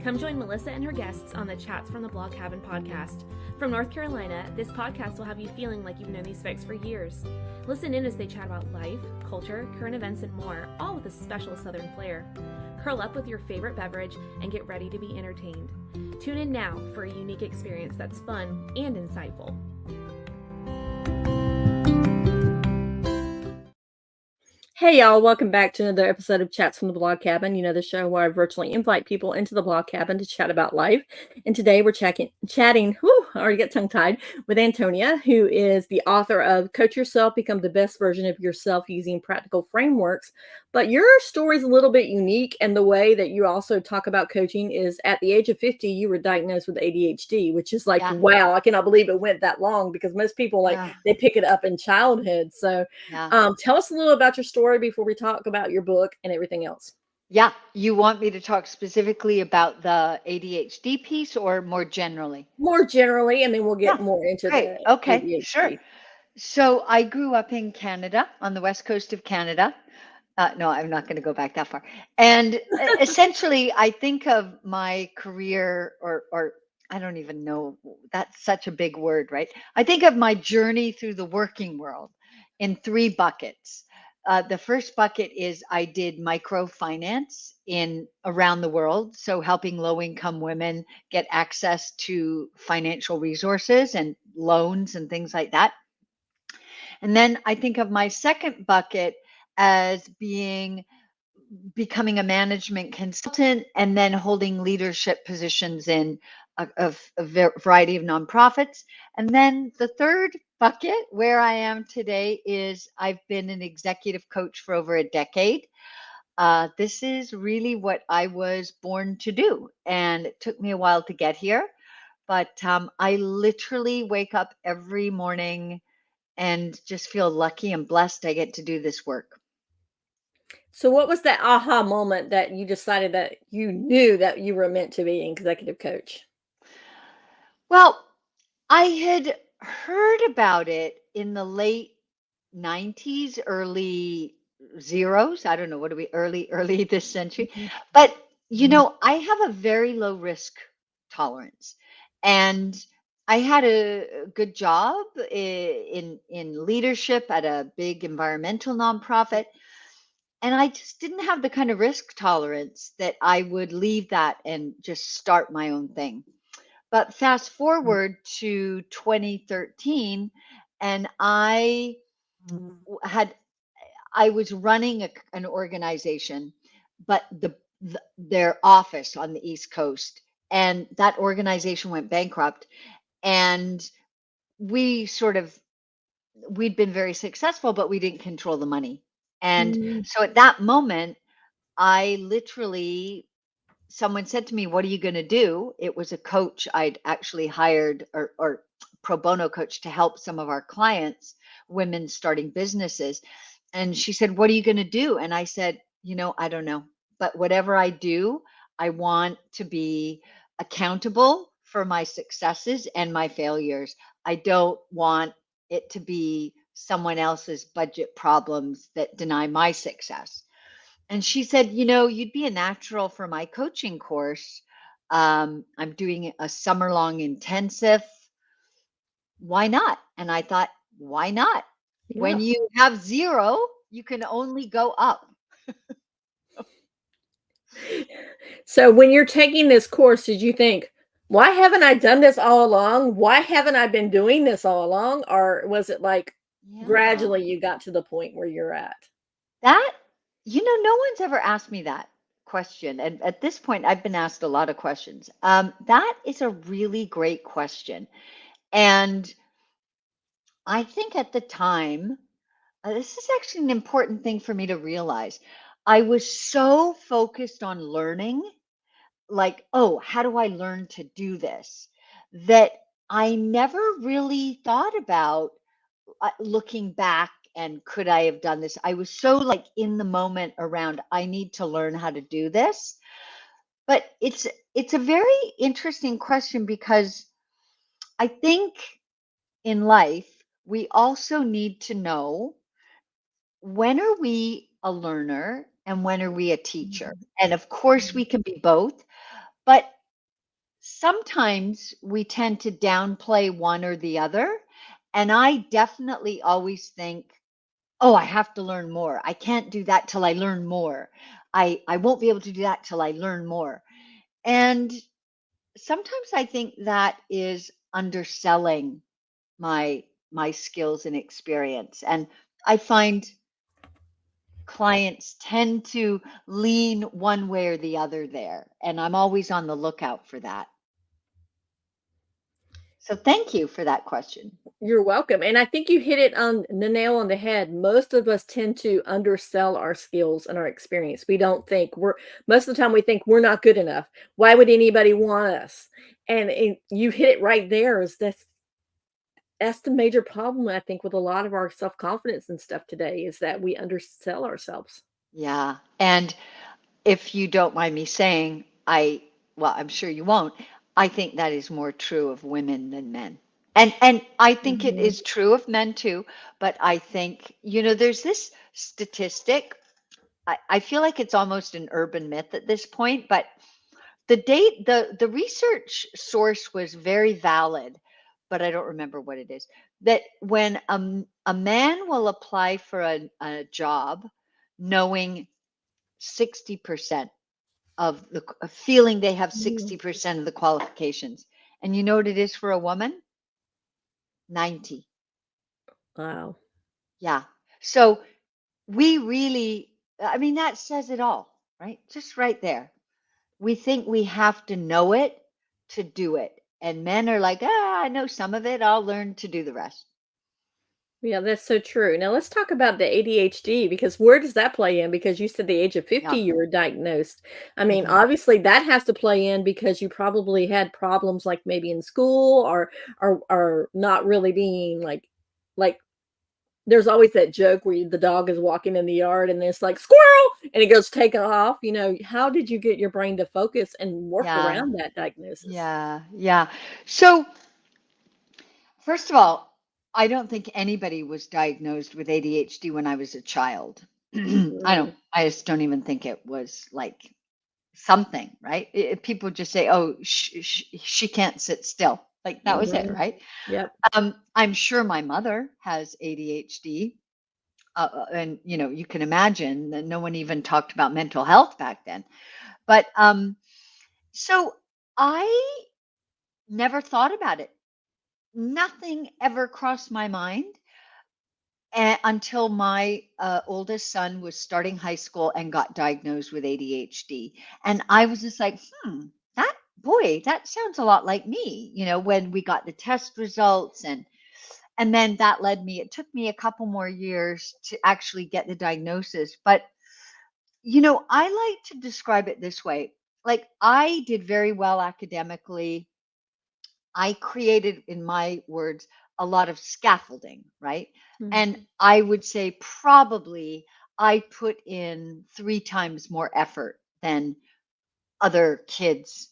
Come join Melissa and her guests on the Chats from the Blog Cabin podcast. From North Carolina, this podcast will have you feeling like you've known these folks for years. Listen in as they chat about life, culture, current events, and more, all with a special Southern flair. Curl up with your favorite beverage and get ready to be entertained. Tune in now for a unique experience that's fun and insightful. Hey y'all, welcome back to another episode of Chats from the Blog Cabin. You know, the show where I virtually invite people into the blog cabin to chat about life. And today we're chatting, I already got tongue-tied, with Antonia, who is the author of Coach Yourself, Become the Best Version of Yourself Using Practical Frameworks. But your story is a little bit unique, and the way that you also talk about coaching is at the age of 50, you were diagnosed with ADHD, which is like, wow, I cannot believe it went that long, because most people, they pick it up in childhood. So tell us a little about your story before we talk about your book and everything else. Yeah. You want me to talk specifically about the ADHD piece or more generally? More generally, and then we'll get more into the ADHD. Sure. So I grew up in Canada, on the west coast of Canada. No, I'm not going to go back that far. And essentially, I think of my career, or I don't even know, that's such a big word, right? I think of my journey through the working world in three buckets. The first bucket is I did microfinance around the world, so helping low-income women get access to financial resources and loans and things like that. And then I think of my second bucket as becoming a management consultant and then holding leadership positions in a variety of nonprofits. And then the third bucket, where I am today, is I've been an executive coach for over a decade. This is really what I was born to do, and it took me a while to get here. But I literally wake up every morning and just feel lucky and blessed I get to do this work. So what was that aha moment that you decided that you knew that you were meant to be an executive coach? Well, I had heard about it in the late 90s, early zeros. I don't know, what are we, early this century. But, you know, I have a very low risk tolerance. And I had a good job in leadership at a big environmental nonprofit. And I just didn't have the kind of risk tolerance that I would leave that and just start my own thing. But fast forward to 2013, and I was running an organization, but their office on the East Coast, and that organization went bankrupt. And we'd been very successful, but we didn't control the money. And so at that moment, someone said to me, "What are you going to do?" It was a coach I'd actually hired, or pro bono coach, to help some of our clients, women starting businesses. And she said, "What are you going to do?" And I said, "I don't know. But whatever I do, I want to be accountable for my successes and my failures. I don't want it to be someone else's budget problems that deny my success." And she said, "You'd be a natural for my coaching course. I'm doing a summer-long intensive. Why not?" And I thought, why not? Yeah. When you have zero, you can only go up. So when you're taking this course, did you think, why haven't I done this all along? Why haven't I been doing this all along? Or was it like gradually you got to the point where you're at? That, no one's ever asked me that question. And at this point, I've been asked a lot of questions. That is a really great question. And I think at the time, this is actually an important thing for me to realize. I was so focused on learning, like, oh, how do I learn to do this? That I never really thought about looking back and could I have done this? I was so like in the moment around, I need to learn how to do this. But it's a very interesting question, because I think in life, we also need to know, when are we a learner and when are we a teacher? And of course, we can be both. But sometimes we tend to downplay one or the other. And I definitely always think, oh, I have to learn more. I can't do that till I learn more. I won't be able to do that till I learn more. And sometimes I think that is underselling my my skills and experience. And I find clients tend to lean one way or the other there. And I'm always on the lookout for that. So thank you for that question. You're welcome. And I think you hit it on the nail on the head. Most of us tend to undersell our skills and our experience. We don't think most of the time we think we're not good enough. Why would anybody want us? And you hit it right there. That's the major problem, I think, with a lot of our self-confidence and stuff today, is that we undersell ourselves. Yeah. And if you don't mind me saying, well, I'm sure you won't. I think that is more true of women than men. And I think it Mhm. is true of men too, but I think, there's this statistic. I feel like it's almost an urban myth at this point, but the research source was very valid, but I don't remember what it is. That when a man will apply for a job knowing 60% of the feeling they have Mhm. 60% of the qualifications. And you know what it is for a woman? 90. Wow. Yeah. So we really, I mean, that says it all, right? Just right there. We think we have to know it to do it. And men are like, I know some of it. I'll learn to do the rest. Yeah, that's so true. Now let's talk about the ADHD, because where does that play in? Because you said the age of 50 Yeah. you were diagnosed. I mean, Hmm. obviously that has to play in because you probably had problems like maybe in school, or not really being like there's always that joke where the dog is walking in the yard and it's like squirrel and it goes taking off. How did you get your brain to focus and work Yeah. around that diagnosis? Yeah. Yeah. So, first of all, I don't think anybody was diagnosed with ADHD when I was a child. Mm, I just don't even think it was like something, right? People just say, oh, she can't sit still. Like that was it, mhm. right? Yep. I'm sure my mother has ADHD. And you can imagine that no one even talked about mental health back then. But so I never thought about it. Nothing ever crossed my mind until my oldest son was starting high school and got diagnosed with ADHD. And I was just like, that sounds a lot like me, when we got the test results. And then that it took me a couple more years to actually get the diagnosis. But, I like to describe it this way. Like I did very well academically. I created, in my words, a lot of scaffolding, right? And Mhm. I would say probably I put in 3 times more effort than other kids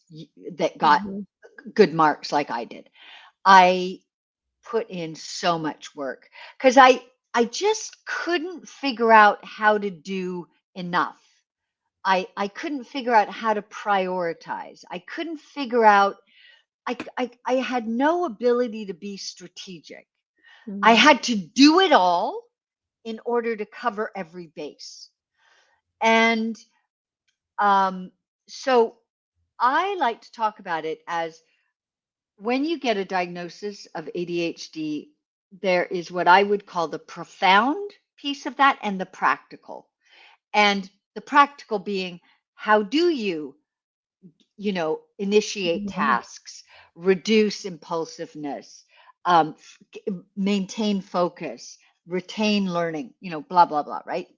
that got Mhm. good marks like I did. I put in so much work because I just couldn't figure out how to do enough. I couldn't figure out how to prioritize. I couldn't figure out I had no ability to be strategic. I Mhm. had to do it all in order to cover every base. And so I like to talk about it as when you get a diagnosis of ADHD, there is what I would call the profound piece of that and the practical. And the practical being, how do initiate Mhm. tasks, reduce impulsiveness, maintain focus, retain learning, blah, blah, blah, right?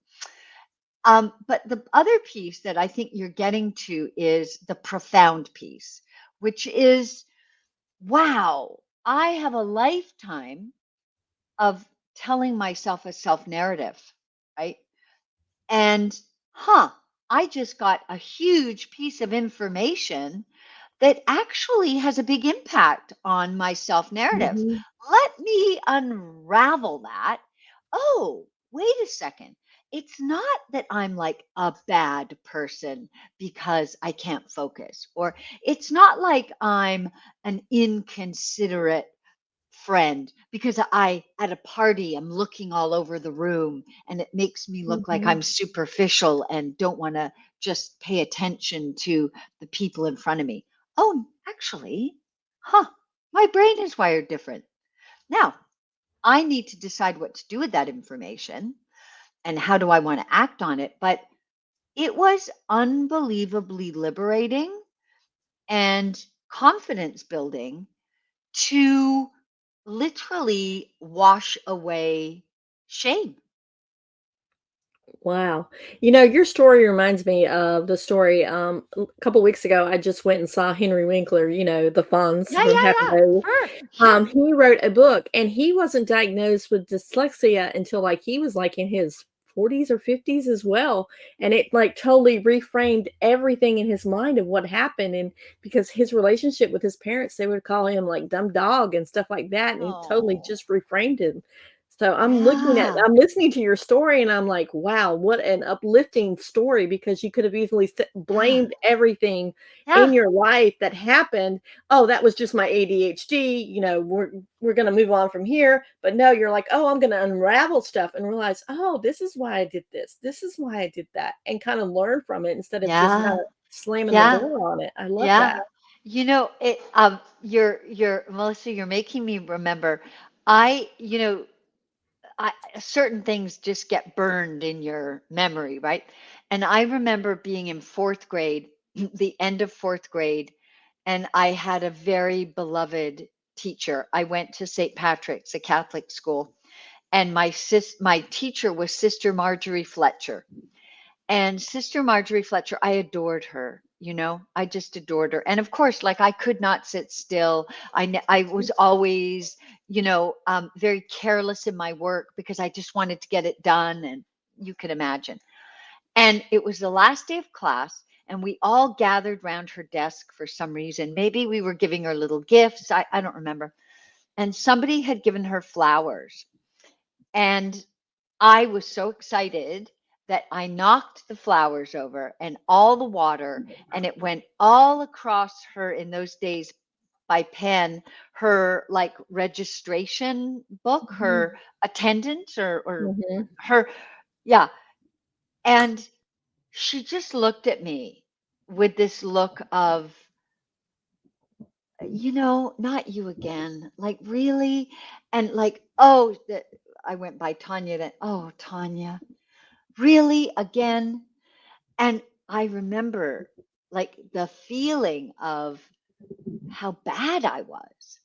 But the other piece that I think you're getting to is the profound piece, which is, wow, I have a lifetime of telling myself a self narrative, right? And, I just got a huge piece of information that actually has a big impact on my self narrative. Mhm. Let me unravel that. Oh, wait a second. it's not that I'm like a bad person because I can't focus, or it's not like I'm an inconsiderate friend because I at a party I'm looking all over the room and it makes me look like Mhm. I'm superficial and don't want to just pay attention to the people in front of me. Oh, actually, my brain is wired different. Now, I need to decide what to do with that information and how do I want to act on it, but it was unbelievably liberating and confidence building to literally wash away shame. Wow. Your story reminds me of the story, a couple weeks ago, I just went and saw Henry Winkler, the Fonz Yeah, from yeah, Happy yeah. Days. Sure, sure. He wrote a book and he wasn't diagnosed with dyslexia until he was in his 40s or 50s as well. And it totally reframed everything in his mind of what happened. And because his relationship with his parents, they would call him dumb dog and stuff like that. And it totally Oh, just reframed him. So yeah, I'm listening to your story and I'm like, wow, what an uplifting story, because you could have easily yeah, blamed everything yeah, in your life that happened. Oh, that was just my ADHD. We're going to move on from here. But no, you're like, oh, I'm going to unravel stuff and realize, oh, this is why I did this. This is why I did that, and kind of learn from it instead of just kind yeah, of slamming the yeah, door on it. I love yeah. that. You're Melissa, you're making me remember. I, you know, certain things just get burned in your memory, right? And I remember being in fourth grade, the end of fourth grade, and I had a very beloved teacher. I went to St. Patrick's, a Catholic school, and my teacher was Sister Marjorie Fletcher. And Sister Marjorie Fletcher, I adored her. I just adored her. And of course, like I could not sit still. I was always, very careless in my work because I just wanted to get it done. And you can imagine. And it was the last day of class, and we all gathered round her desk for some reason. Maybe we were giving her little gifts. I don't remember. And somebody had given her flowers. And I was so excited that I knocked the flowers over and all the water, and it went all across her in those days by pen, her like registration book, Mhm. her attendance or Mhm. her, yeah. And she just looked at me with this look of, not you again. Like, really? And like, oh, I went by Tanya then. Oh, Tanya, really again? And I remember like the feeling of how bad I was,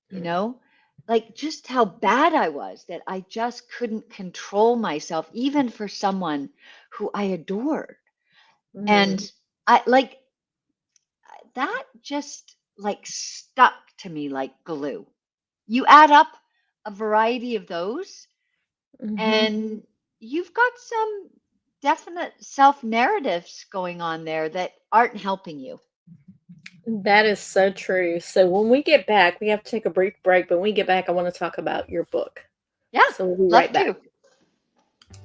you know, like just how bad I was, that I just couldn't control myself, even for someone who I adored. And Mhm. I like that just like stuck to me like glue. You add up a variety of those, Mhm. and you've got some definite self narratives going on there that aren't helping you. That is so true. So when we get back, we have to take a brief break, but when we get back, I want to talk about your book. Yeah, So we'll be right love back. to.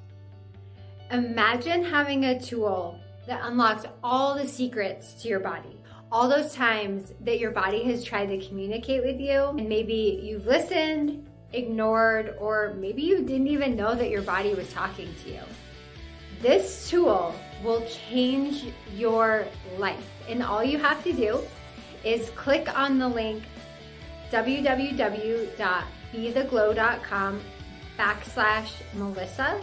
Imagine having a tool that unlocks all the secrets to your body. All those times that your body has tried to communicate with you, and maybe you've listened, ignored, or maybe you didn't even know that your body was talking to you. This tool will change your life. And all you have to do is click on the link www.betheglow.com/Melissa,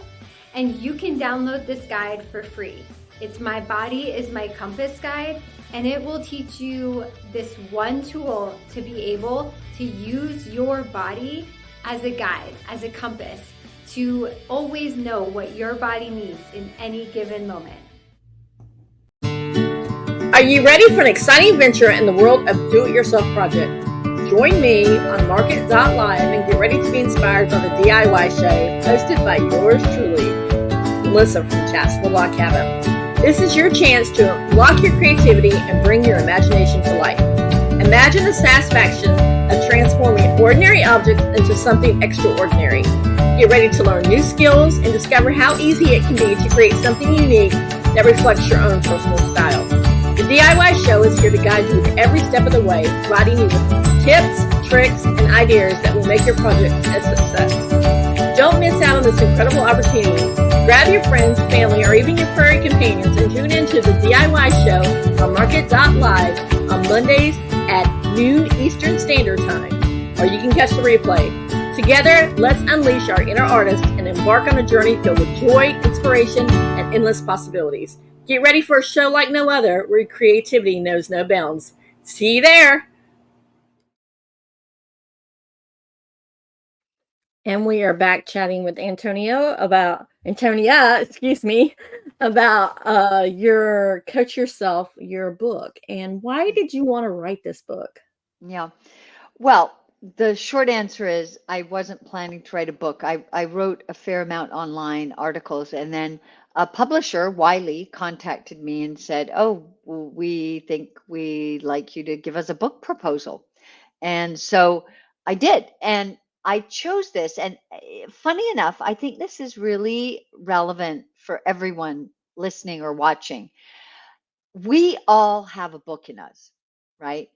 and you can download this guide for free. It's My Body is My Compass guide, and it will teach you this one tool to be able to use your body as a guide, as a compass, to always know what your body needs in any given moment. Are you ready for an exciting venture in the world of do-it-yourself project? Join me on Market.live and get ready to be inspired by the DIY show hosted by yours truly, Melissa from Chats in the Log Cabin. This is your chance to unlock your creativity and bring your imagination to life. Imagine the satisfaction of transforming ordinary objects into something extraordinary. Get ready to learn new skills and discover how easy it can be to create something unique that reflects your own personal style. The DIY Show is here to guide you every step of the way, providing you with tips, tricks, and ideas that will make your project a success. Don't miss out on this incredible opportunity. Grab your friends, family, or even your furry companions and tune into the DIY Show on Market.live on Mondays at noon Eastern Standard Time, or you can catch the replay. Together, let's unleash our inner artist and embark on a journey filled with joy, inspiration, and endless possibilities. Get ready for a show like no other, where creativity knows no bounds. See you there! And we are back chatting with Antonia, about your Coach Yourself, your book. And why did you want to write this book? Yeah. Well, the short answer is I wasn't planning to write a book. I wrote a fair amount online, articles, and then a publisher, Wiley, contacted me and said, "Oh, we think we'd like you to give us a book proposal." And so I did. And I chose this. And funny enough, I think this is really relevant for everyone listening or watching. We all have a book in us, right?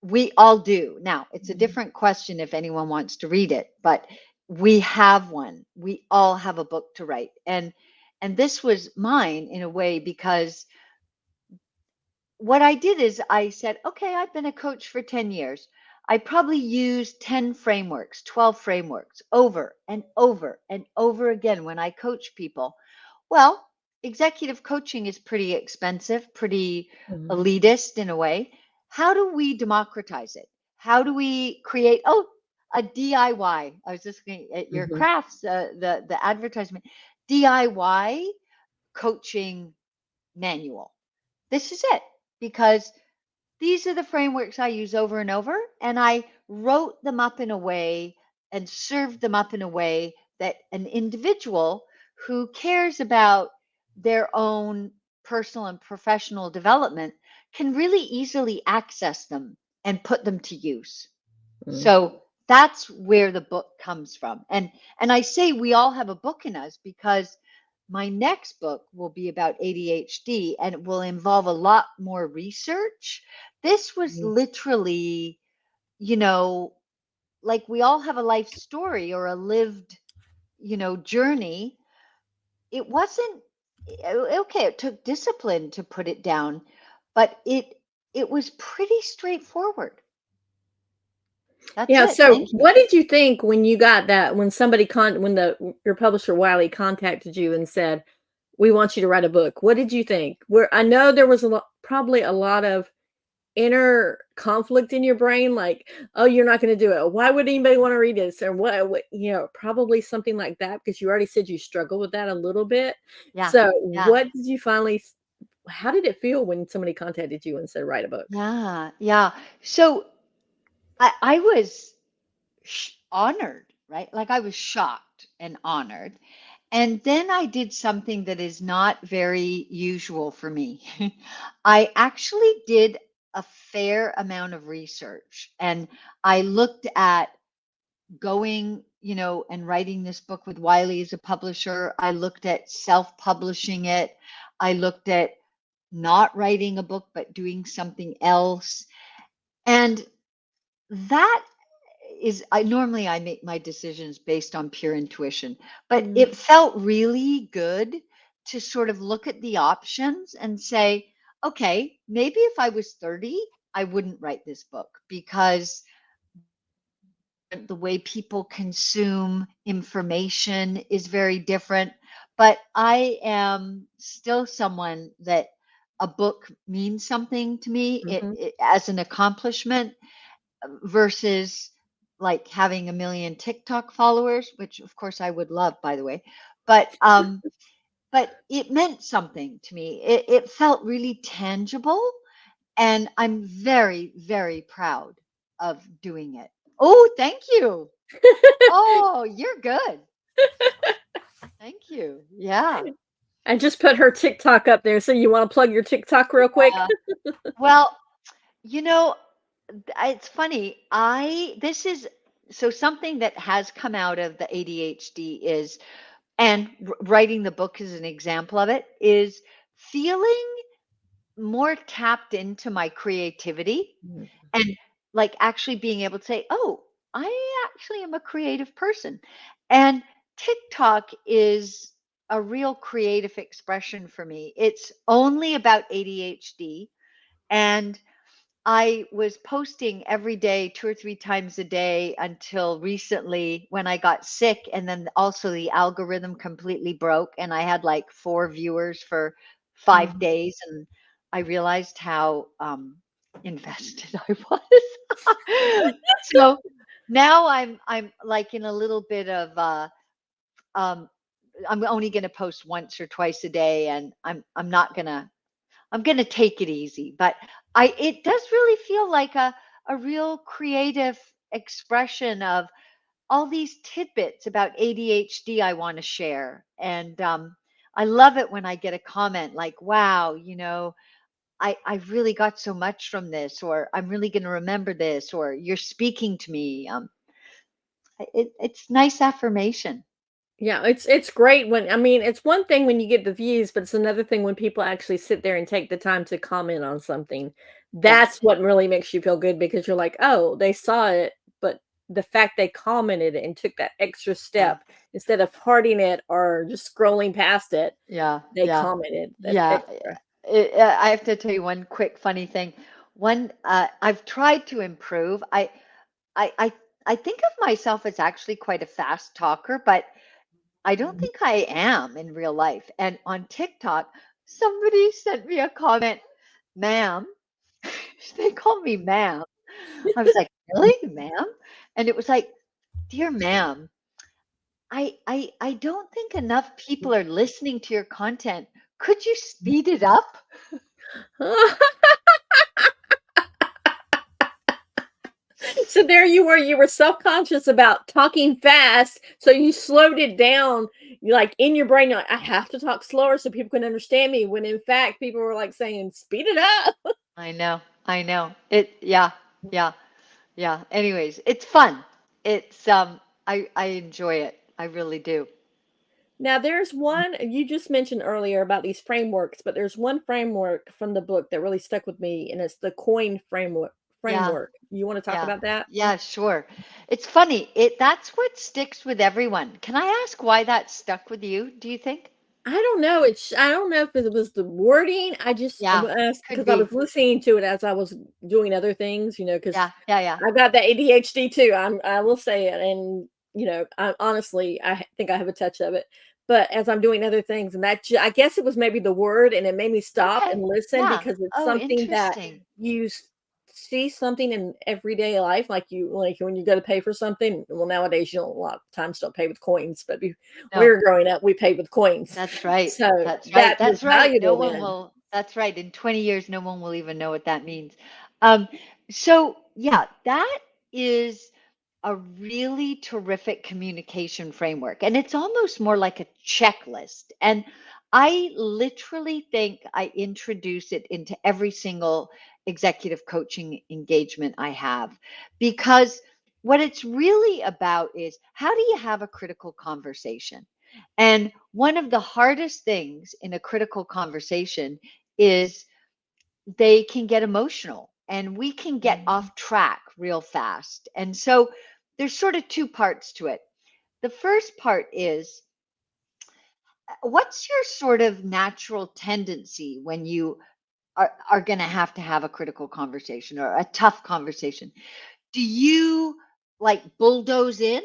We all do. Now, it's a different question if anyone wants to read it, but we have one. We all have a book to write. And this was mine in a way, because what I did is I said, okay, I've been a coach for 10 years. I probably used 10 frameworks, 12 frameworks over and over and over again when I coach people. Well, executive coaching is pretty expensive, pretty elitist in a way. How do we democratize it? How do we create, a DIY? I was just looking at your crafts, the advertisement, DIY coaching manual. This is it, because these are the frameworks I use over and over, and I wrote them up in a way and served them up in a way that an individual who cares about their own personal and professional development can really easily access them and put them to use. So that's where the book comes from. And I say we all have a book in us because my next book will be about ADHD, and it will involve a lot more research. This was literally, like we all have a life story or a lived, journey. It wasn't okay. It took discipline to put it down, but it was pretty straightforward. That's it. So Thank you. what did you think when you got that, when somebody your publisher Wiley contacted you and said, "We want you to write a book"? What did you think? I know there was probably a lot of inner conflict in your brain, like, "Oh, you're not going to do it. Why would anybody want to read this?" Or what, probably something like that, because you already said you struggle with that a little bit. Yeah. So Yeah. what did you how did it feel when somebody contacted you and said, "Write a book"? Yeah. Yeah. So I was honored, right? Like I was shocked and honored. And then I did something that is not very usual for me. I actually did a fair amount of research, and I looked at going, and writing this book with Wiley as a publisher. I looked at self-publishing it. I looked at not writing a book, but doing something else. And that I normally make my decisions based on pure intuition, but it felt really good to sort of look at the options and say, okay, maybe if I was 30, I wouldn't write this book, because the way people consume information is very different. But I am still someone that a book means something to me, it as an accomplishment, versus like having a million TikTok followers, which of course I would love, by the way. But it meant something to me. It felt really tangible, and I'm very, very proud of doing it. Oh, thank you. Oh, you're good. Thank you. Yeah. I just put her TikTok up there. So you want to plug your TikTok real quick? Well, it's funny. This is so something that has come out of the ADHD is, and writing the book is an example of it, is feeling more tapped into my creativity Mhm. and like actually being able to say, oh, I actually am a creative person. And TikTok is a real creative expression for me. It's only about ADHD. And I was posting every day, 2 or 3 times a day until recently when I got sick, and then also the algorithm completely broke, and I had, like, 4 viewers for 5 Mhm. days, and I realized how, invested I was. So, now I'm, like, in a little bit of, um I'm only gonna post once or twice a day, and I'm gonna take it easy, but I it does really feel like a real creative expression of all these tidbits about ADHD I want to share. And I love it when I get a comment like, wow, I really got so much from this, or I'm really going to remember this, or you're speaking to me. It's nice affirmation. Yeah, it's great when I mean, it's one thing when you get the views, but it's another thing when people actually sit there and take the time to comment on something. Yeah. That's what really makes you feel good because you're like, "Oh, they saw it," but the fact they commented and took that extra Yeah. step instead of hearting it or just scrolling past it, Yeah. they Yeah. commented. That's Yeah. extra. I have to tell you one quick funny thing. One, I've tried to improve. I I I think of myself as actually quite a fast talker, but I don't Mhm. think I am in real life. And on TikTok, somebody sent me a comment, ma'am. They called me ma'am. I was like, really, ma'am? And it was like, dear ma'am, I don't think enough people are listening to your content. Could you speed it up? So there you were self-conscious about talking fast, so you slowed it down, you like, in your brain, you're like, "I have to talk slower so people can understand me," when in fact, people were, like, saying, "Speed it up." I know, I know. Yeah, yeah, yeah. Anyways, it's fun. It's I enjoy it. I really do. Now there's one you just mentioned earlier about these frameworks, but there's one framework from the book that really stuck with me, and it's the COIN Yeah, framework. You wanna talk yeah, about that? yeah. Sure. It's funny. That's what sticks with everyone. Can I ask why that stuck with you? Do you think? I don't know, I don't know if it was the wording, I just Yeah, could because I was be. listening to it as I was doing other things, because Yeah, yeah, yeah. I've got the ADHD too, I will say it, and, I honestly, think I have a touch of it, but as I'm doing other things, and I guess it was maybe the word, and it made me stop Okay. and listen Yeah. because it's Oh, something that interesting. you see something in everyday life, like when you go to pay for something, well, nowadays, you don't a lot of times don't pay with coins, but when we No. were growing up, we paid with coins. That's right. So, That's right. that was That's right. No valuable one then. will. That's right. In 20 years, no one will even know what that means. Um, so yeah, that is a really terrific communication framework. And it's almost more like a checklist. And I literally think I introduce it into every single executive coaching engagement I have because what it's really about is how do you have a critical conversation? And one of the hardest things in a critical conversation is they can get emotional and we can get Mhm. off track real fast. And so there's sort of two parts to it. The first part is what's your sort of natural tendency when you are going to have a critical conversation or a tough conversation? Do you like bulldoze in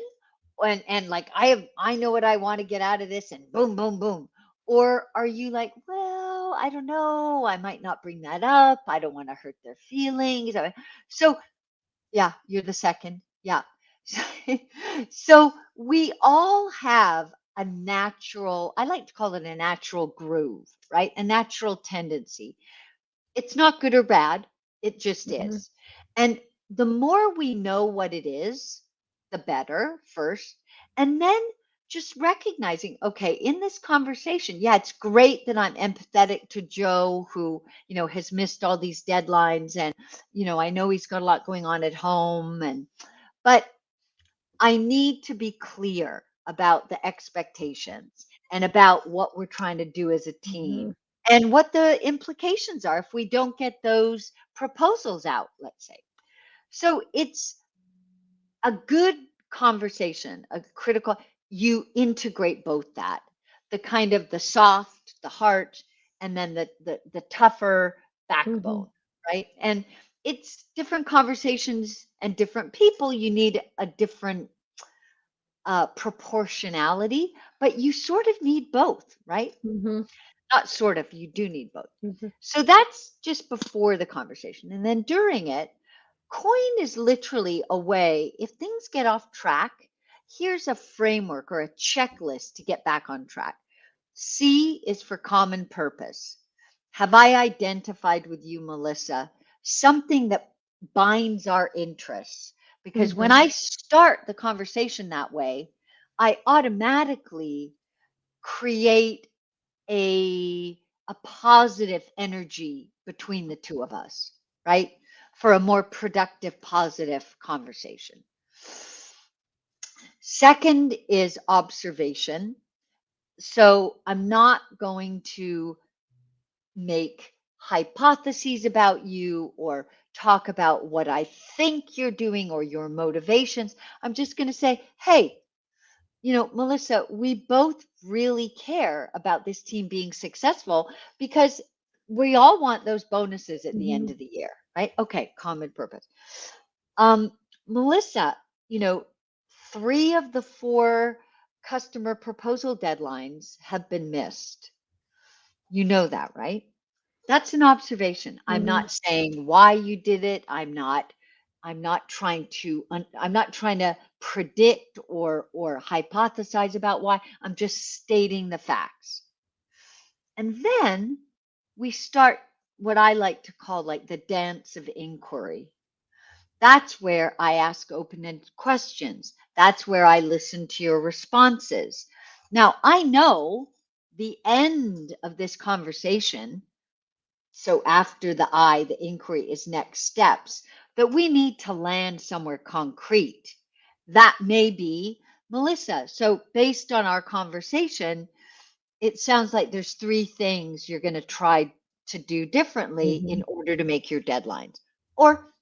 and like I know what I want to get out of this and boom boom boom, or are you like, well, I don't know, I might not bring that up, I don't want to hurt their feelings. So yeah, you're the second. Yeah. So we all have a natural, I like to call it a natural groove, right? A natural tendency. It's not good or bad, it just Mhm. is. And the more we know what it is, the better first. And then just recognizing, okay, in this conversation, yeah, it's great that I'm empathetic to Joe who, has missed all these deadlines and, I know he's got a lot going on at home but I need to be clear about the expectations and about what we're trying to do as a Mm-hmm. team and what the implications are if we don't get those proposals out, let's say. So it's a good conversation, a critical, you integrate both that, the kind of the soft, the heart, and then the tougher Mm-hmm. backbone, right? And it's different conversations and different people. You need a different proportionality, but you sort of need both, right? Mm-hmm. Not sort of, you do need both. Mm-hmm. So that's just before the conversation. And then during it, coin is literally a way, if things get off track, here's a framework or a checklist to get back on track. C is for common purpose. Have I identified with you, Melissa, something that binds our interests? Because when Mm-hmm. I start the conversation that way, I automatically create a positive energy between the two of us, right? For a more productive, positive conversation. Second is observation. So I'm not going to make hypotheses about you or talk about what I think you're doing or your motivations. I'm just going to say, hey, Melissa, we both really care about this team being successful because we all want those bonuses at the end Mm-hmm. of the year, right? Okay, common purpose. Um, Melissa, you know, 3 of the 4 customer proposal deadlines have been missed. You know that, right? That's an observation. I'm Mm-hmm. not saying why you did it. I'm not trying to predict or hypothesize about why. I'm just stating the facts. And then we start what I like to call like the dance of inquiry. That's where I ask open-ended questions. That's where I listen to your responses. Now, I know the end of this conversation, so after the inquiry is next steps, that we need to land somewhere concrete. That may be Melissa. So based on our conversation, it sounds like there's 3 things you're going to try to do differently Mm-hmm. in order to make your deadlines. Or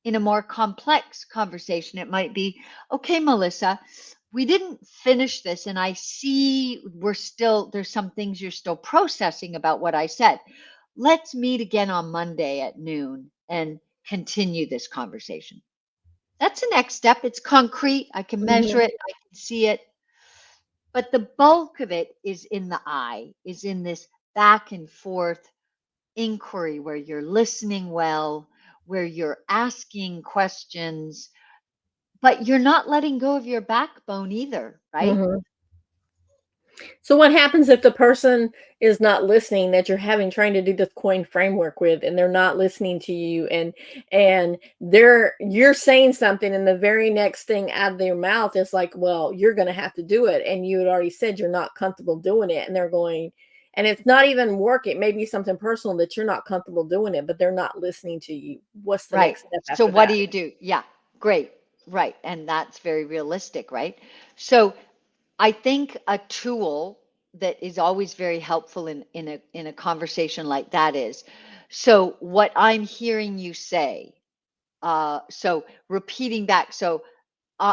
in a more complex conversation, it might be, okay, Melissa, we didn't finish this, and I see there's some things you're still processing about what I said. Let's meet again on Monday at noon and continue this conversation. That's the next step. It's concrete. I can measure Mm-hmm. it, I can see it. But the bulk of it is in the I, is in this back and forth inquiry where you're listening well, where you're asking questions, but you're not letting go of your backbone either, right? Mm-hmm. So what happens if the person is not listening that you're having trying to do this coin framework with, and they're not listening to you, and you're saying something, and the very next thing out of their mouth is like, well, you're going to have to do it, and you had already said you're not comfortable doing it, and they're going, and it's not even work, it may be something personal that you're not comfortable doing it, but they're not listening to you. What's the Right. next step So after what do that? you do? Yeah, great. Right. And that's very realistic, right? So I think a tool that is always very helpful in a conversation like that is, so what I'm hearing you say, so repeating back. So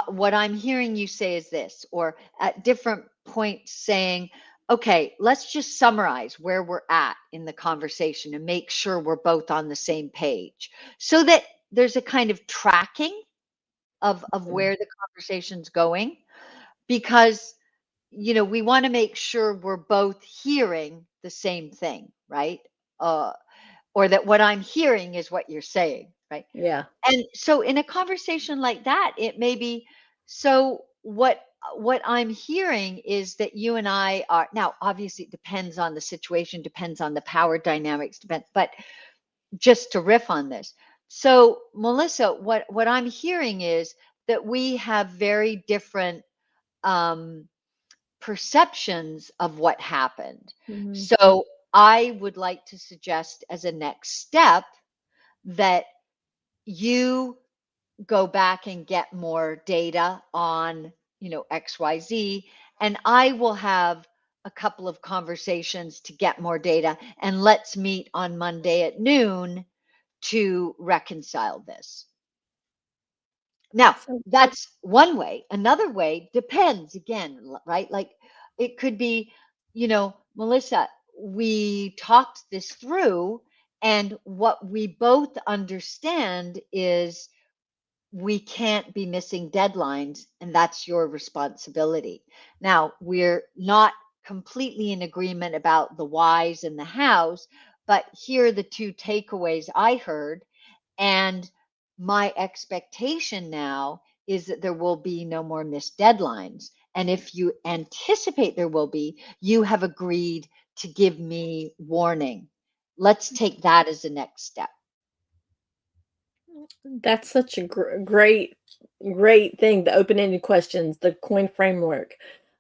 what I'm hearing you say is this, or at different points saying, okay, let's just summarize where we're at in the conversation and make sure we're both on the same page so that there's a kind of tracking of where the conversation's going, because we want to make sure we're both hearing the same thing, right? uh, or that what I'm hearing is what you're saying, right? Yeah. And so in a conversation like that, it may be, so what I'm hearing is that you and I are, now obviously it depends on the situation, depends on the power dynamics, but just to riff on this. So Melissa, what I'm hearing is that we have very different um, perceptions of what happened. Mm-hmm. So I would like to suggest as a next step that you go back and get more data on, XYZ, and I will have a couple of conversations to get more data, and let's meet on Monday at noon to reconcile this. Now, So that's one way. Another way depends again, right? Like it could be, Melissa, we talked this through, and what we both understand is we can't be missing deadlines, and that's your responsibility. Now, we're not completely in agreement about the whys and the hows, but here are the two takeaways I heard. And my expectation now is that there will be no more missed deadlines. And if you anticipate there will be, you have agreed to give me warning. Let's take that as the next step. that's such a great thing. The open-ended questions, the coin framework.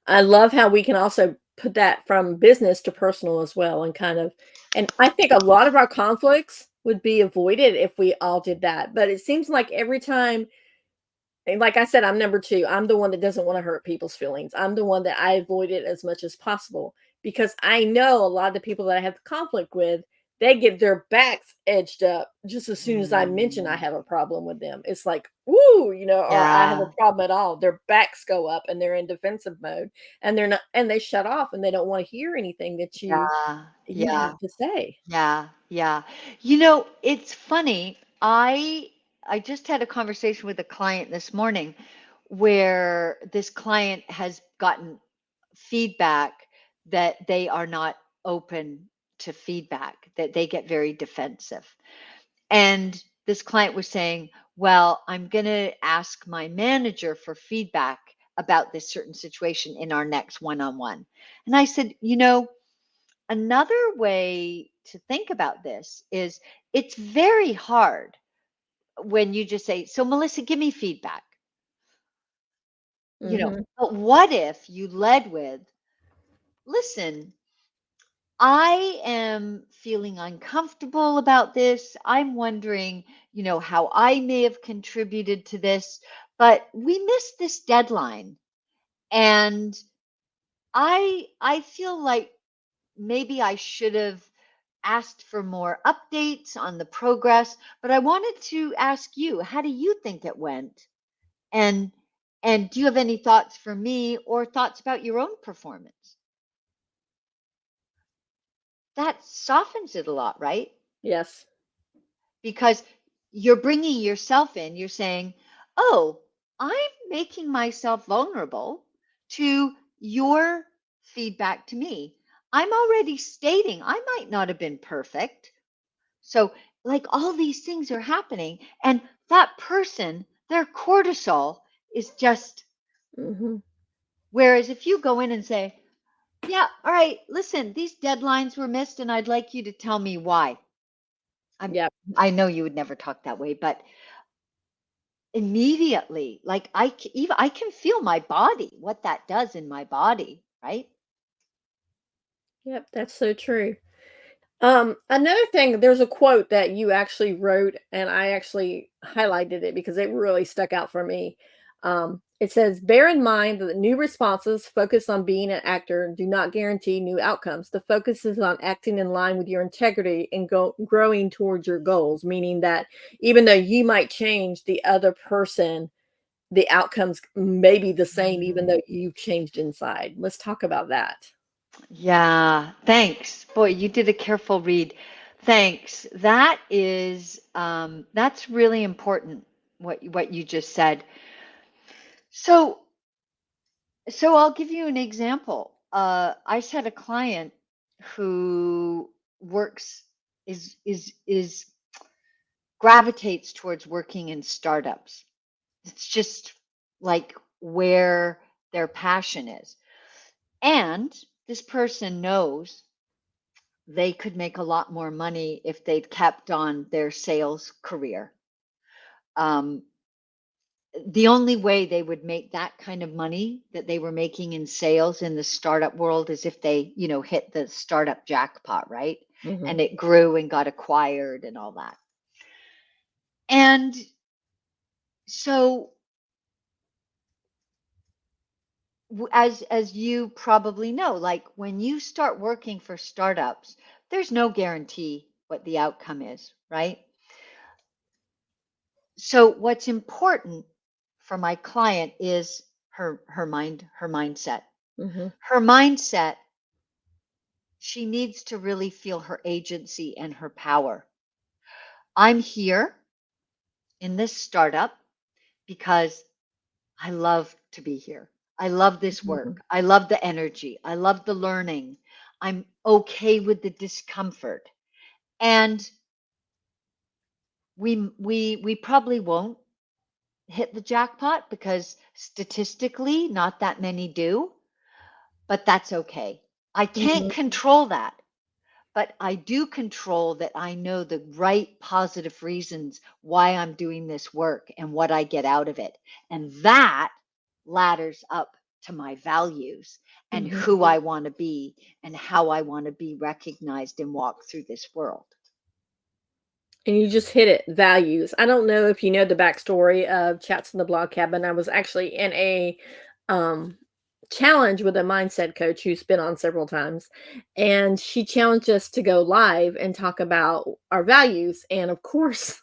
I love how we can also put that from business to personal as well, and I think a lot of our conflicts would be avoided if we all did that. But it seems like every time, and like I said, I'm number two. I'm the one that doesn't want to hurt people's feelings. I'm the one that I avoid it as much as possible because I know a lot of the people that I have conflict with, they get their backs edged up just as soon as I mention I Mm, have a problem with them. It's like, woo, or I have a yeah, problem at all. Their backs go up and they're in defensive mode, and they're not, and they shut off and they don't want to hear anything that yeah, you yeah. have to say. Yeah, yeah. It's funny. I just had a conversation with a client this morning where this client has gotten feedback that they are not open to feedback, that they get very defensive. And this client was saying, "Well, I'm going to ask my manager for feedback about this certain situation in our next one-on-one." And I said, another way to think about this is it's very hard when you just say, "So, Melissa, give me feedback." Hmm. But what if you led with, "Listen, I am feeling uncomfortable about this. I'm wondering, how I may have contributed to this, but we missed this deadline. And I feel like maybe I should have asked for more updates on the progress, but I wanted to ask you, how do you think it went? And and do you have any thoughts for me or thoughts about your own performance?" That softens it a lot, right? Yes. Because you're bringing yourself in. You're saying, "Oh, I'm making myself vulnerable to your feedback to me. I'm already stating I might not have been perfect." So, like all these things are happening, and that person, their cortisol is just, Hmm. whereas if you go in and say, "Yeah, all right, listen, these deadlines were missed, and I'd like you to tell me why." I'm, Yeah. I know you would never talk that way, but immediately, like even I can feel my body, what that does in my body, right? Yep. That's so true. Another thing, there's a quote that you actually wrote, and I actually highlighted it because it really stuck out for me. It says, "Bear in mind that new responses focus on being an actor and do not guarantee new outcomes. The focus is on acting in line with your integrity and growing towards your goals," meaning that even though you might change the other person, the outcomes may be the same, even Mm. though you've changed inside. Let's talk about that. Yeah, thanks. Boy, you did a careful read. Thanks. That's really important what you just said. So I'll give you an example. I just had a client who works is gravitates towards working in startups. It's just like where their passion is. And this person knows they could make a lot more money if they'd kept on their sales career. Um, the only way they would make that kind of money that they were making in sales in the startup world is if they, hit the startup jackpot, right? Hmm. And it grew and got acquired and all that. And So as you probably know, like when you start working for startups, there's no guarantee what the outcome is, right? So what's important for my client is her mindset. Mm-hmm. Her mindset, she needs to really feel her agency and her power. I'm here in this startup because I love to be here. I love this Mm-hmm. work. I love the energy. I love the learning. I'm okay with the discomfort. And we probably won't hit the jackpot because statistically not that many do, but that's okay. I can't Mm-hmm. control that. But I do control that I know the right positive reasons why I'm doing this work and what I get out of it. And that ladders up to my values and Mm-hmm. who I want to be and how I want to be recognized and walk through this world. And you just hit it, values. I don't know if you know the backstory of Chats in the Blog Cabin. I was actually in a um, challenge with a mindset coach who's been on several times, and she challenged us to go live and talk about our values. And of course,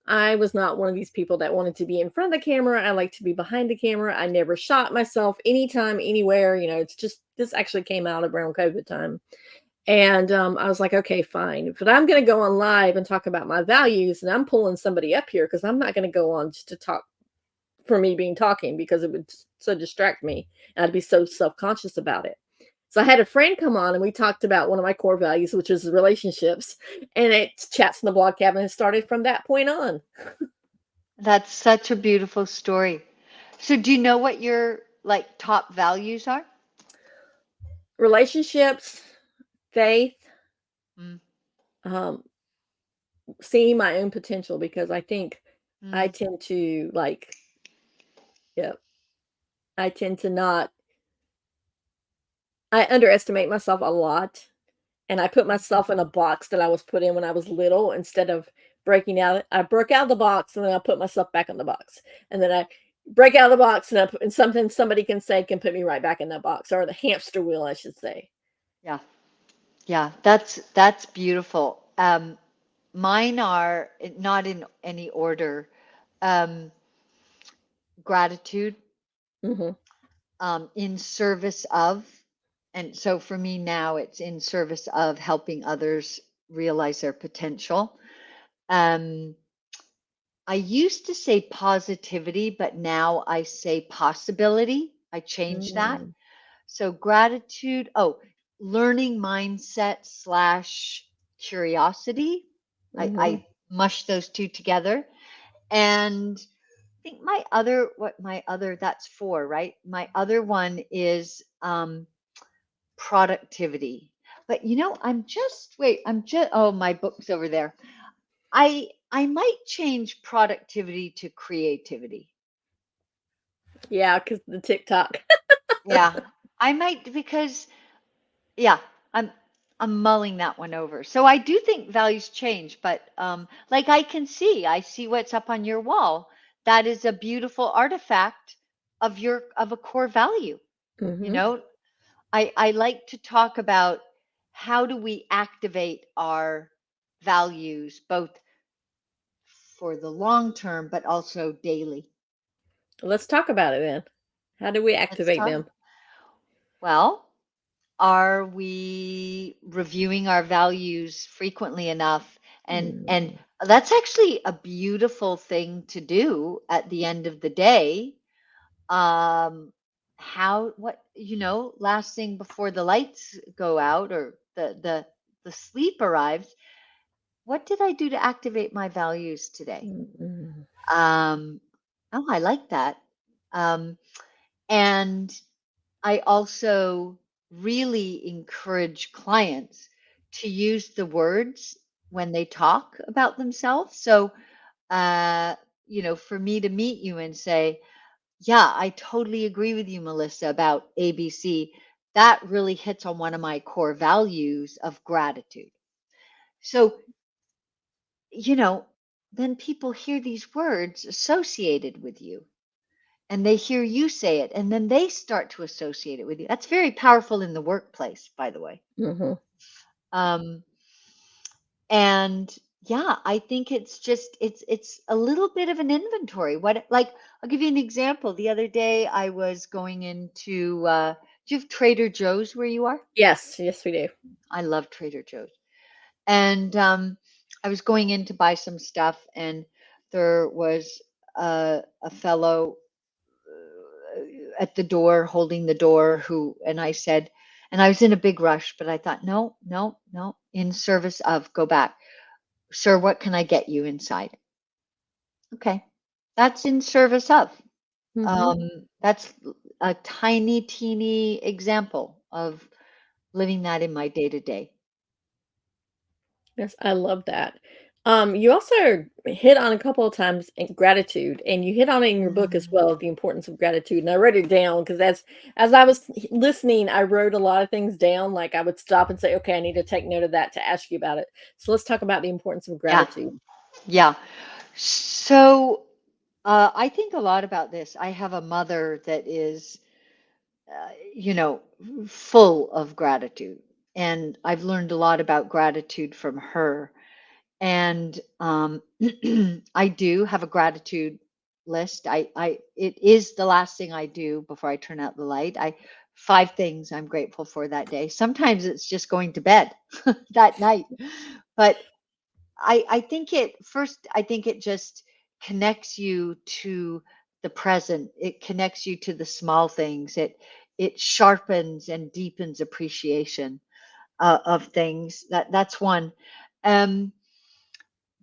I was not one of these people that wanted to be in front of the camera. I like to be behind the camera. I never shot myself anytime, anywhere. It's just this actually came out around COVID time. And I was like, okay, fine. But I'm going to go on live and talk about my values. And I'm pulling somebody up here because I'm not going to go on just to talk for me being talking because it would so distract me. And I'd be so self conscious about it. So I had a friend come on and we talked about one of my core values, which is relationships. And it Chats in the Blog Cabin and started from that point on. That's such a beautiful story. So do you know what your like top values are? Relationships, faith, Mm, um, seeing my own potential because I think I mm, tend to yeah, I tend to not I underestimate myself a lot, and I put mm. myself in a box that I was put in when I was little instead of breaking out. I broke out of the box, and then I put myself back in the box, and then I break out of the box, and something somebody can say can put me right back in that box, or the hamster wheel, I should say. Yeah. Yeah, that's beautiful. Mine are not in any order. Um, Gratitude, Mhm, in service of, and so for me now, it's in service of helping others realize their potential. Um, I used to say positivity, but now I say possibility. I changed that. mm, So gratitude, oh, learning mindset slash curiosity. mhm, I mush those two together. And I think that's four, right? My other one is productivity. But oh, my book's over there. I might change productivity to creativity. yeah, because the TikTok. Yeah, I might because yeah, I'm I'm mulling that one over. So I do think values change, but like I see what's up on your wall. That is a beautiful artifact of a core value. You Mhm. know, I like to talk about how do we activate our values both for the long term but also daily. Let's talk about it then. How do we Let's activate talk. them? Well, are we reviewing our values frequently enough? And Mm, that's actually a beautiful thing to do at the end of the day. Um, last thing before the lights go out or the sleep arrives, what did I do to activate my values today? mm, mm, Um, oh, I like that. Um, and I also really encourage clients to use the words when they talk about themselves. So, uh, for me to meet you and say, yeah, I totally agree with you, Melissa, about ABC. That really hits on one of my core values of gratitude. So, you know, then people hear these words associated with you, and they hear you say it, and then they start to associate it with you. That's very powerful in the workplace, by the way. Mm-hmm. Um, and yeah, I think it's just it's a little bit of an inventory. What, like, I'll give you an example. The other day I was going into do you have Trader Joe's where you are? Yes, yes, we do. I love Trader Joe's. And I was going in to buy some stuff, and there was a fellow at the door holding the door who, and I said, and I was in a big rush, but I thought, no, no, no, in service of, go back. Sir, what can I get you inside? Okay. That's in service of. Mm-hmm. That's a tiny, teeny example of living that in my day to day. Yes, I love that. You also hit on a couple of times in gratitude, and you hit on it in your book as well, the importance of gratitude. And I wrote it down because as I was listening, I wrote a lot of things down. Like I would stop and say, "Okay, I need to take note of that to ask you about it." So let's talk about the importance of Yeah. gratitude. Yeah. So I think a lot about this. I have a mother that is, you know, full of gratitude. And I've learned a lot about gratitude from her. And I do have a gratitude list. It is the last thing I do before I turn out the light. 5 things I'm grateful for that day. Sometimes it's just going to bed that night. But I think I think it just connects you to the present. It connects you to the small things. It sharpens and deepens appreciation of things. That's one. Um,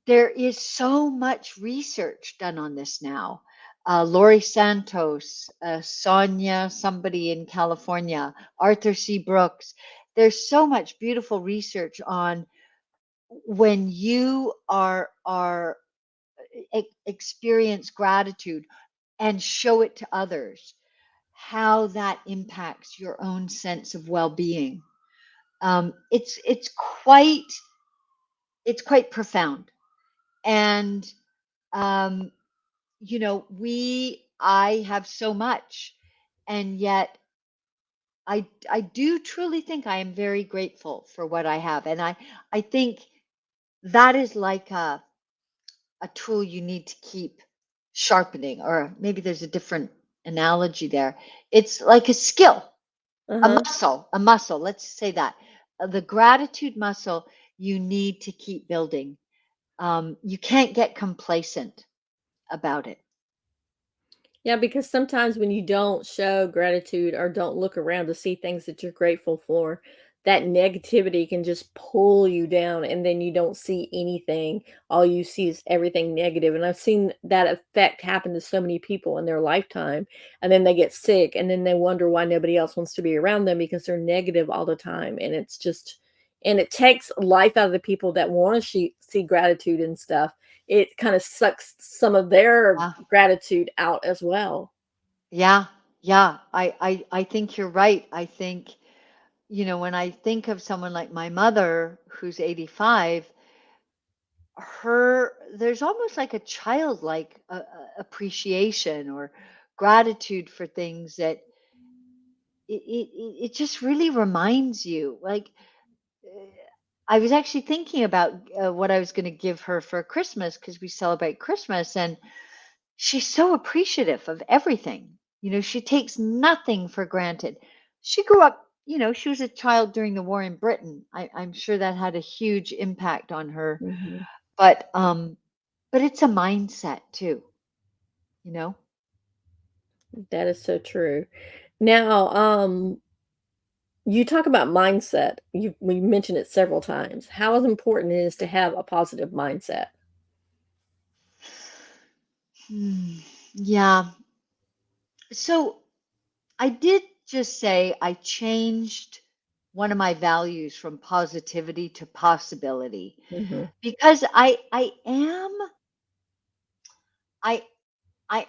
there is so much research done on this now. Laurie Santos, Sonia, somebody in California, Arthur C. Brooks. There's so much beautiful research on when you are experience gratitude and show it to others, how that impacts your own sense of well-being. It's quite profound. And um, you know, I have so much, and yet I do truly think I am very grateful for what I have, and I think that is like a tool you need to keep sharpening, or maybe there's a different analogy there. It's like a skill, Uh-huh. a muscle. Let's say that. The gratitude muscle you need to keep building. You can't get complacent about it. Yeah, because sometimes when you don't show gratitude or don't look around to see things that you're grateful for, that negativity can just pull you down and then you don't see anything. All you see is everything negative. And I've seen that effect happen to so many people in their lifetime. And then they get sick and then they wonder why nobody else wants to be around them because they're negative all the time. And it's just, and it takes life out of the people that want to see gratitude and stuff. It kind of sucks some of their Yeah, gratitude out as well. yeah, yeah. I think you're right. I think, you know, when I think of someone like my mother who's 85, there's almost like a childlike appreciation or gratitude for things that it just really reminds you. Like, uh, I was actually thinking about what I was going to give her for Christmas because we celebrate Christmas, and she's so appreciative of everything. You know, she takes nothing for granted. She grew up, you know, she was a child during the war in Britain. I'm sure that had a huge impact on her. Mhm. But it's a mindset too, you know. That is so true. Now, you talk about mindset. We mentioned it several times. How important it is to have a positive mindset. Hmm. Yeah. So I did just say I changed one of my values from positivity to possibility Mhm. because I I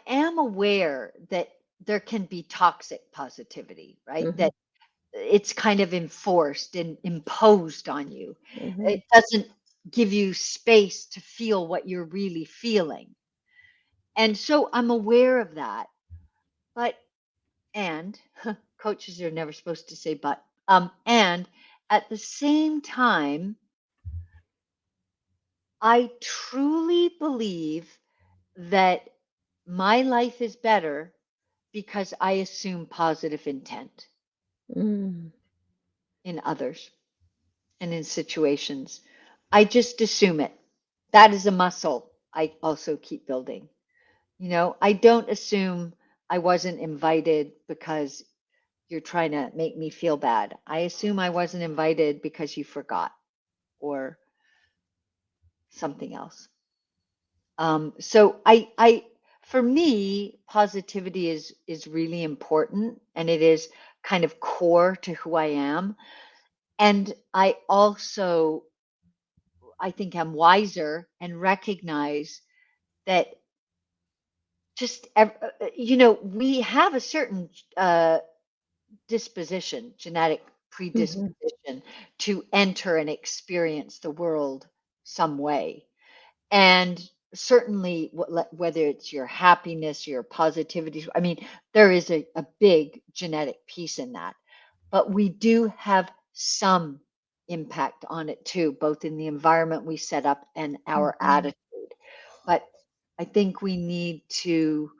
am aware that there can be toxic positivity, right? Mhm. That it's kind of enforced and imposed on you. Mhm. It doesn't. give you space to feel what you're really feeling. And so I'm aware of that. But, and coaches are never supposed to say but, and at the same time, I truly believe that my life is better because I assume positive intent Mm. in others and in situations. I just assume it. That is a muscle I also keep building. I don't assume I wasn't invited because you're trying to make me feel bad. I assume I wasn't invited because you forgot or something else. So for me, positivity is really important, and it is kind of core to who I am. And I also, I think I'm wiser and recognize that we have a certain genetic Mhm. predisposition to enter and experience the world some way. And certainly, whether it's your happiness, your positivity, I mean, there is a big genetic piece in that. But we do have some impact on it too, both in the environment we set up and our Mhm. attitude. But I think we need to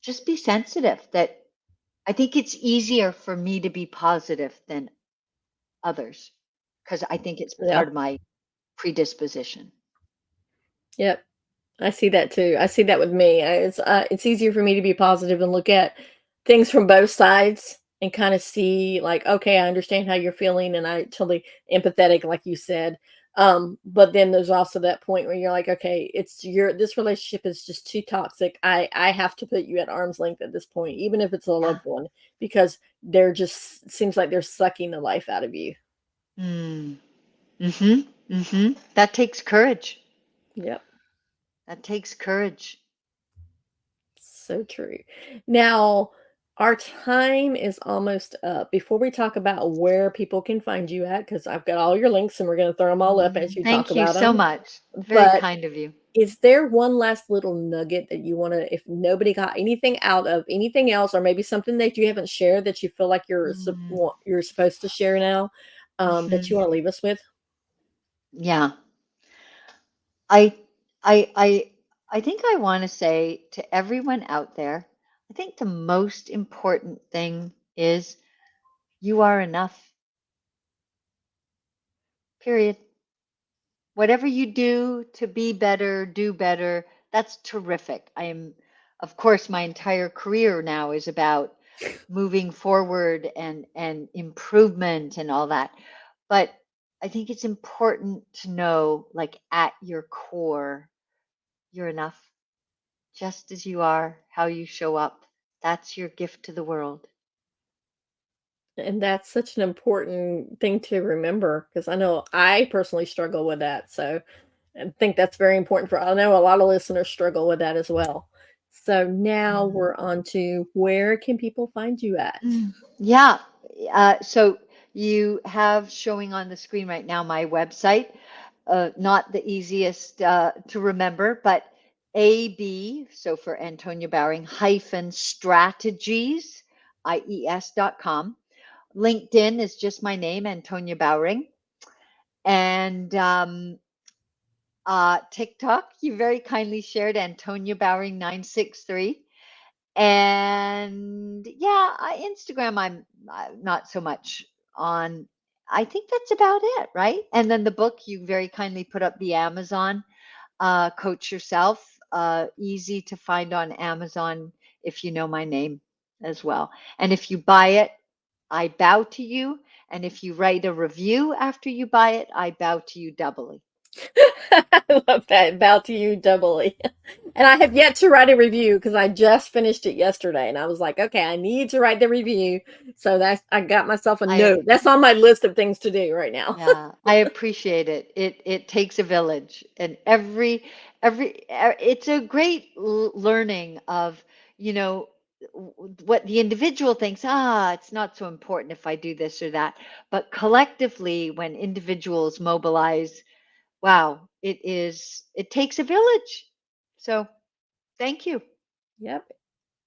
just be sensitive that I think it's easier for me to be positive than others because I think it's Yeah. part of my predisposition. Yep. I see that too. I see that with me. It's easier for me to be positive and look at things from both sides and kind of see like, okay, I understand how you're feeling and I totally empathetic, like you said. But then there's also that point where you're like, okay, this relationship is just too toxic. I have to put you at arm's length at this point, even if it's a Yeah. loved one, because they're just seems like they're sucking the life out of you. Mm. Mm-hmm. Mm-hmm. That takes courage. Yep. That takes courage. So true. Now, our time is almost up. Before we talk about where people can find you at, because I've got all your links and we're going to throw them all up as you talk Thank you about so them. much. Very But kind of you. is there one last little nugget that you want to, if nobody got anything out of anything else, or maybe something that you haven't shared that you feel like Mm. you're supposed to share now, that Mhm. you want to leave us with? Yeah. I I I I think I want to say to everyone out there, I think the most important thing is you are enough. Period. Whatever you do to be better, do better. That's terrific. Of course, my entire career now is about moving forward and improvement and all that. But I think it's important to know, like at your core, you're enough, just as you are, how you show up. That's your gift to the world. And that's such an important thing to remember because I know I personally struggle with that. So I think that's very important for I know a lot of listeners struggle with that as well. So now Mm. we're on to where can people find you at? Yeah. So you have showing on the screen right now my website. Not the easiest to remember, but AB, so for Antonia Bowring, hyphen strategies, IES.com. LinkedIn is just my name, Antonia Bowring. And TikTok, you very kindly shared Antonia Bowring 963. And yeah, Instagram, I'm not so much on. I think that's about it, right? And then the book, you very kindly put up the Amazon, Coach Yourself, easy to find on Amazon if you know my name as well. And if you buy it, I bow to you. And if you write a review after you buy it, I bow to you doubly. I love that. Bow to you doubly. And I have yet to write a review because I just finished it yesterday and I was like, okay, I need to write the review. So I got myself a I note. That's on my list of things to do right now. Yeah, I appreciate it. It takes a village, and it's a great learning of, you know, what the individual thinks, it's not so important if I do this or that. But collectively, when individuals mobilize, wow, it takes a village. So thank you. Yep.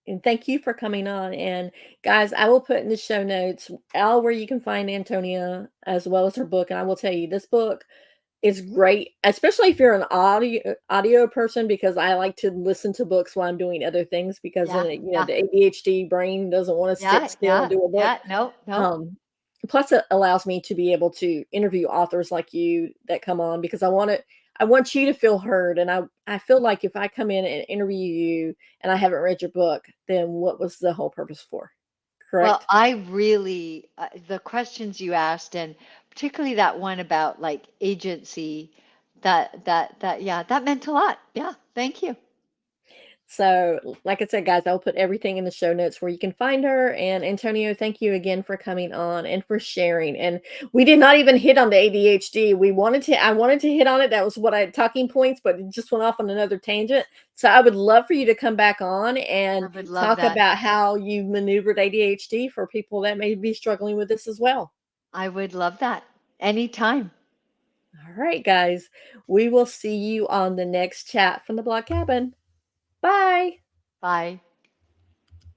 And thank you for coming on. And guys, I will put in the show notes all where you can find Antonia as well as her book. And I will tell you, this book is great, especially if you're an audio person, because I like to listen to books while I'm doing other things because Yeah, you know yeah, the ADHD brain doesn't want to sit yeah, still and yeah, do a book. yeah. Nope, nope. Um, Plus, it allows me to be able to interview authors like you that come on because I want you to feel heard, and I feel like if I come in and interview you and I haven't read your book, then what was the whole purpose for? Well, Correct? I really, the questions you asked, and particularly that one about like agency, yeah, that meant a lot. Yeah, thank you. So, like I said, guys, I'll put everything in the show notes where you can find her. And Antonio, thank you again for coming on and for sharing. And we did not even hit on the ADHD. I wanted to hit on it. That was what I had talking points, but it just went off on another tangent. So I would love for you to come back on I and would love talk that. about how you maneuvered ADHD for people that may be struggling with this as well. I would love that anytime. All right, guys, we will see you on the next chat from the Blog Cabin. Bye. Bye.